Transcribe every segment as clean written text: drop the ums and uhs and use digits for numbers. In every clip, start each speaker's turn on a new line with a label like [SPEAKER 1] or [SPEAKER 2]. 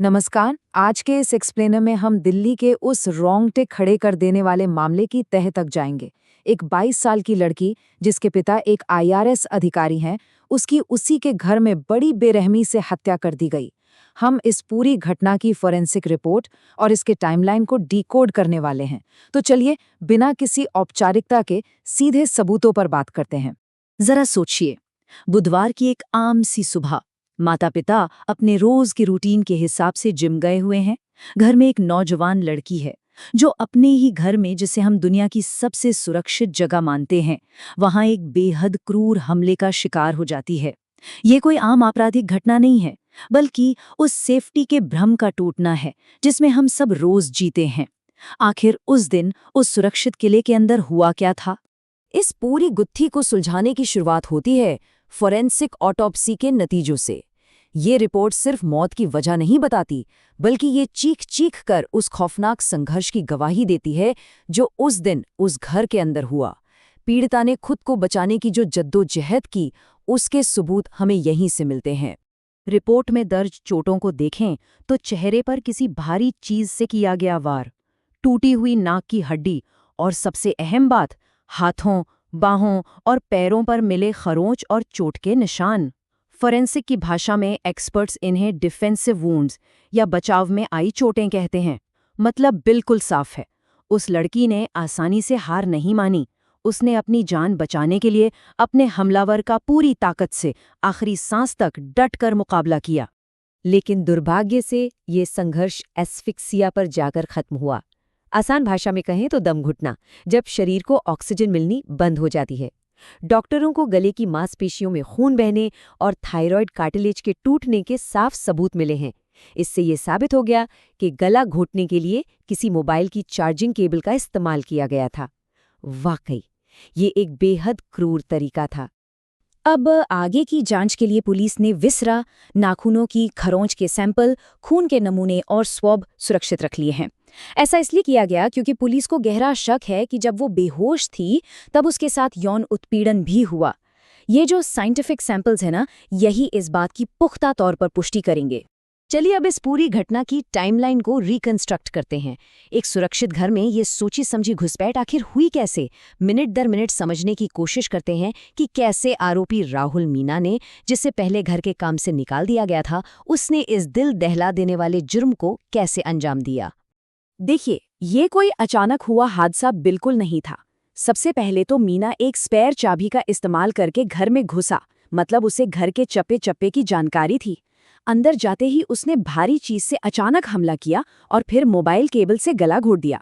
[SPEAKER 1] नमस्कार। आज के इस एक्सप्लेनर में हम दिल्ली के उस रोंगटे खड़े कर देने वाले मामले की तह तक जाएंगे। एक 22 साल की लड़की जिसके पिता एक आईआरएस अधिकारी हैं, उसकी उसी के घर में बड़ी बेरहमी से हत्या कर दी गई। हम इस पूरी घटना की फोरेंसिक रिपोर्ट और इसके टाइमलाइन को डिकोड करने वाले हैं। तो चलिए बिना किसी औपचारिकता के सीधे सबूतों पर बात करते हैं।
[SPEAKER 2] जरा सोचिए, बुधवार की एक आम सी सुबह माता पिता अपने रोज के रूटीन के हिसाब से जिम गए हुए हैं। घर में एक नौजवान लड़की है जो अपने ही घर में, जिसे हम दुनिया की सबसे सुरक्षित जगह मानते हैं, वहां एक बेहद क्रूर हमले का शिकार हो जाती है। ये कोई आम आपराधिक घटना नहीं है, बल्कि उस सेफ्टी के भ्रम का टूटना है जिसमें हम सब रोज जीते हैं। आखिर उस दिन उस सुरक्षित किले के अंदर हुआ क्या था?
[SPEAKER 3] इस पूरी गुत्थी को सुलझाने की शुरुआत होती है फोरेंसिक ऑटोप्सी के नतीजों से। ये रिपोर्ट सिर्फ मौत की वजह नहीं बताती, बल्कि ये चीख चीख कर उस खौफनाक संघर्ष की गवाही देती है जो उस दिन उस घर के अंदर हुआ। पीड़िता ने खुद को बचाने की जो जद्दोजहद की, उसके सबूत हमें यहीं से मिलते हैं।
[SPEAKER 2] रिपोर्ट में दर्ज चोटों को देखें तो चेहरे पर किसी भारी चीज से किया गया वार, टूटी हुई नाक की हड्डी और सबसे अहम बात, हाथों, बाहों और पैरों पर मिले खरोंच और चोट के निशान। फोरेंसिक की भाषा में एक्सपर्ट्स इन्हें डिफेंसिव वुंड्स या बचाव में आई चोटें कहते हैं। मतलब बिल्कुल साफ है, उस लड़की ने आसानी से हार नहीं मानी। उसने अपनी जान बचाने के लिए अपने हमलावर का पूरी ताकत से आखिरी सांस तक डट कर मुकाबला किया।
[SPEAKER 3] लेकिन दुर्भाग्य से ये संघर्ष एस्फिक्सिया पर जाकर खत्म हुआ। आसान भाषा में कहें तो दम घुटना, जब शरीर को ऑक्सीजन मिलनी बंद हो जाती है। डॉक्टरों को गले की मांसपेशियों में खून बहने और थायराइड कार्टिलेज के टूटने के साफ सबूत मिले हैं। इससे ये साबित हो गया कि गला घोटने के लिए किसी मोबाइल की चार्जिंग केबल का इस्तेमाल किया गया था। वाकई ये एक बेहद क्रूर तरीका था।
[SPEAKER 2] अब आगे की जांच के लिए पुलिस ने विसरा, नाखूनों की खरोंच के सैंपल, खून के नमूने और स्वैब सुरक्षित रख लिए हैं। ऐसा इसलिए किया गया क्योंकि पुलिस को गहरा शक है कि जब वो बेहोश थी तब उसके साथ यौन उत्पीड़न भी हुआ। ये जो साइंटिफिक सैंपल्स हैं ना, यही इस बात की पुख्ता तौर पर पुष्टि करेंगे।
[SPEAKER 3] चलिए अब इस पूरी घटना की टाइमलाइन को रिकंस्ट्रक्ट करते हैं। एक सुरक्षित घर में ये सोची समझी घुसपैठ आखिर हुई कैसे? मिनट दर मिनट समझने की कोशिश करते हैं कि कैसे आरोपी राहुल मीना ने, जिसे पहले घर के काम से निकाल दिया गया था, उसने इस दिल दहला देने वाले जुर्म को कैसे अंजाम दिया।
[SPEAKER 2] देखिए, ये कोई अचानक हुआ हादसा बिल्कुल नहीं था। सबसे पहले तो मीना एक स्पेयर चाबी का इस्तेमाल करके घर में घुसा, मतलब उसे घर के चप्पे चप्पे की जानकारी थी। अंदर जाते ही उसने भारी चीज से अचानक हमला किया और फिर मोबाइल केबल से गला घोट दिया।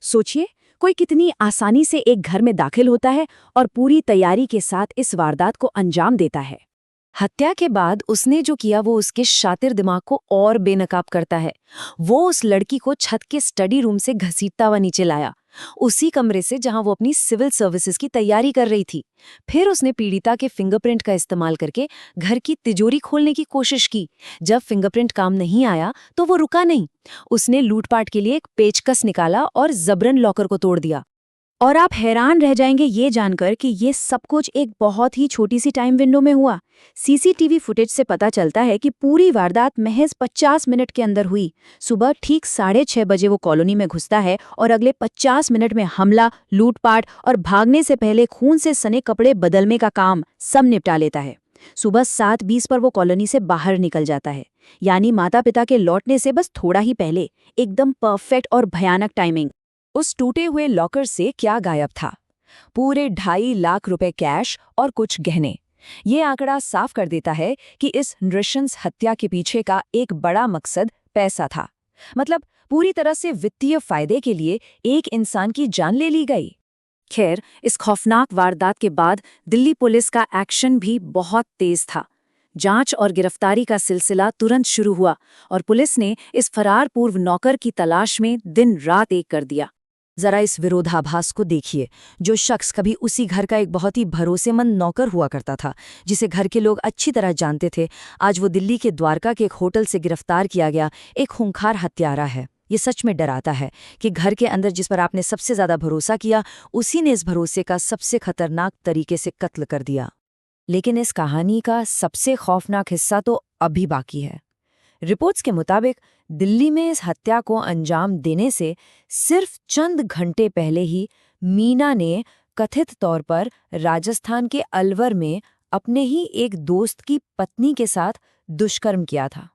[SPEAKER 2] सोचिए, कोई कितनी आसानी से एक घर में दाखिल होता है और पूरी तैयारी के साथ इस वारदात को अंजाम देता है।
[SPEAKER 3] हत्या के बाद उसने जो किया वो उसके शातिर दिमाग को और बेनकाब करता है। वो उस लड़की को छत के स्टडी रूम से घसीटता हुआ नीचे लाया, उसी कमरे से जहां वो अपनी सिविल सर्विसेज की तैयारी कर रही थी। फिर उसने पीड़िता के फिंगरप्रिंट का इस्तेमाल करके घर की तिजोरी खोलने की कोशिश की। जब फिंगरप्रिंट काम नहीं आया तो वो रुका नहीं, उसने लूटपाट के लिए एक पेचकस निकाला और जबरन लॉकर को तोड़ दिया।
[SPEAKER 2] और आप हैरान रह जाएंगे ये जानकर कि ये सब कुछ एक बहुत ही छोटी सी टाइम विंडो में हुआ। सीसीटीवी फुटेज से पता चलता है कि पूरी वारदात महज 50 मिनट के अंदर हुई। सुबह ठीक 6:30 बजे वो कॉलोनी में घुसता है और अगले 50 मिनट में हमला, लूटपाट और भागने से पहले खून से सने कपड़े बदलने का काम सब निपटा लेता है। सुबह 7:20 पर वो कॉलोनी से बाहर निकल जाता है, यानी माता पिता के लौटने से बस थोड़ा ही पहले। एकदम परफेक्ट और भयानक टाइमिंग।
[SPEAKER 3] उस टूटे हुए लॉकर से क्या गायब था? पूरे 2.5 लाख रुपए कैश और कुछ गहने। ये आंकड़ा साफ कर देता है कि इस नृशंस हत्या के पीछे का एक बड़ा मकसद पैसा था। मतलब पूरी तरह से वित्तीय फायदे के लिए एक इंसान की जान ले ली गई।
[SPEAKER 2] खैर, इस खौफनाक वारदात के बाद दिल्ली पुलिस का एक्शन भी बहुत तेज था। जांच और गिरफ्तारी का सिलसिला तुरंत शुरू हुआ और पुलिस ने इस फरार पूर्व नौकर की तलाश में दिन रात एक कर दिया।
[SPEAKER 3] जरा इस विरोधाभास को देखिए। जो शख्स कभी उसी घर का एक बहुत ही भरोसेमंद नौकर हुआ करता था, जिसे घर के लोग अच्छी तरह जानते थे, आज वो दिल्ली के द्वारका के एक होटल से गिरफ्तार किया गया एक खूंखार हत्यारा है। ये सच में डराता है कि घर के अंदर जिस पर आपने सबसे ज्यादा भरोसा किया, उसी ने इस भरोसे का सबसे खतरनाक तरीके से कत्ल कर दिया। लेकिन इस कहानी का सबसे खौफनाक हिस्सा तो अभी बाकी है। रिपोर्ट्स के मुताबिक दिल्ली में इस हत्या को अंजाम देने से सिर्फ चंद घंटे पहले ही मीना ने कथित तौर पर राजस्थान के अलवर में अपने ही एक दोस्त की पत्नी के साथ दुष्कर्म किया था।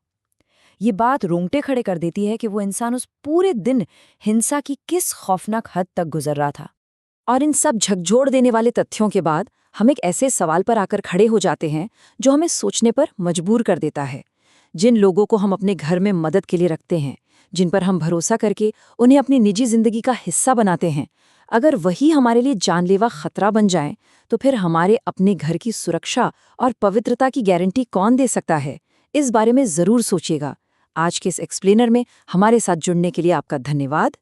[SPEAKER 3] ये बात रोंगटे खड़े कर देती है कि वो इंसान उस पूरे दिन हिंसा की किस खौफनाक हद तक गुजर रहा था।
[SPEAKER 1] और इन सब झकझोर देने वाले तथ्यों के बाद हम एक ऐसे सवाल पर आकर खड़े हो जाते हैं जो हमें सोचने पर मजबूर कर देता है। जिन लोगों को हम अपने घर में मदद के लिए रखते हैं, जिन पर हम भरोसा करके उन्हें अपनी निजी जिंदगी का हिस्सा बनाते हैं, अगर वही हमारे लिए जानलेवा खतरा बन जाएं, तो फिर हमारे अपने घर की सुरक्षा और पवित्रता की गारंटी कौन दे सकता है? इस बारे में जरूर सोचिएगा। आज के इस एक्सप्लेनर में हमारे साथ जुड़ने के लिए आपका धन्यवाद।